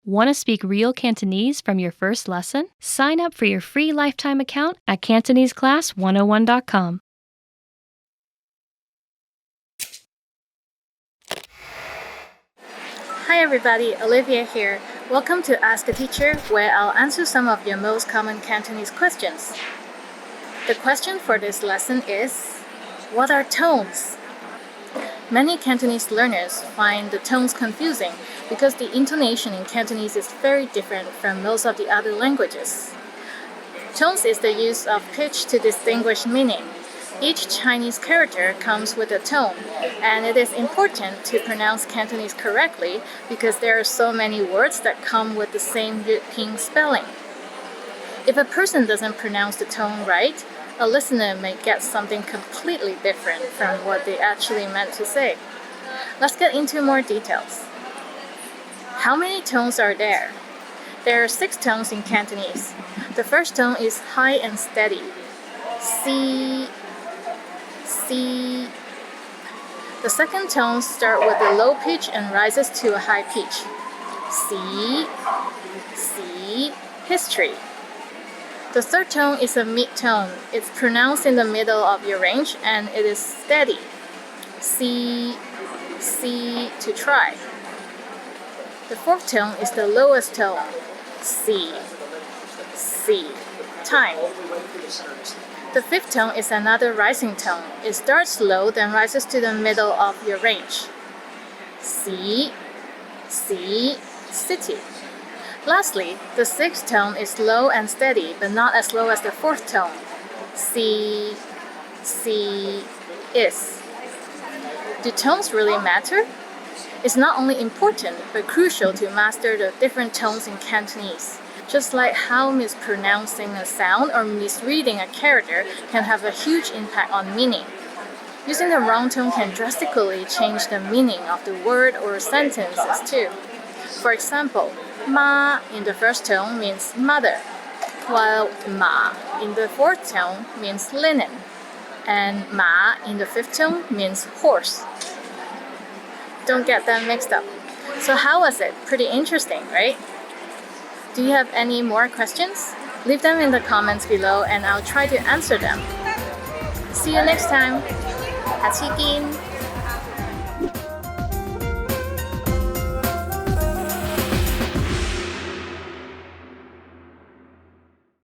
Want to speak real Cantonese from your first lesson? Sign up for your free lifetime account at CantoneseClass101.com. Hi everybody, Olivia here. Welcome to Ask a Teacher, where I'll answer some of your most common Cantonese questions. The question for this lesson is, what are tones? Many Cantonese learners find the tones confusing because the intonation in Cantonese is very different from most of the other languages. Tones is the use of pitch to distinguish meaning. Each Chinese character comes with a tone, and it is important to pronounce Cantonese correctly because there are so many words that come with the same Yuping spelling. If a person doesn't pronounce the tone right, a listener may get something completely different from what they actually meant to say. Let's get into more details. How many tones are there? There are 6 tones in Cantonese. The first tone is high and steady. Si, si. The second tone starts with a low pitch and rises to a high pitch. Si, si, history. The third tone is a mid-tone. It's pronounced in the middle of your range and it is steady. Si, si, to try. The fourth tone is the lowest tone. Si, si, time. The fifth tone is another rising tone. It starts low, then rises to the middle of your range. Si, si, city. Lastly, the sixth tone is low and steady, but not as low as the fourth tone. Si, si, is. Do tones really matter? It's not only important, but crucial to master the different tones in Cantonese. Just like how mispronouncing a sound or misreading a character can have a huge impact on meaning. Using the wrong tone can drastically change the meaning of the word or sentences too. For example, ma in the first tone means mother, while ma in the fourth tone means linen, and ma in the fifth tone means horse. Don't get them mixed up. So how was it? Pretty interesting, right? Do you have any more questions? Leave them in the comments below and I'll try to answer them. See you next time. 下次見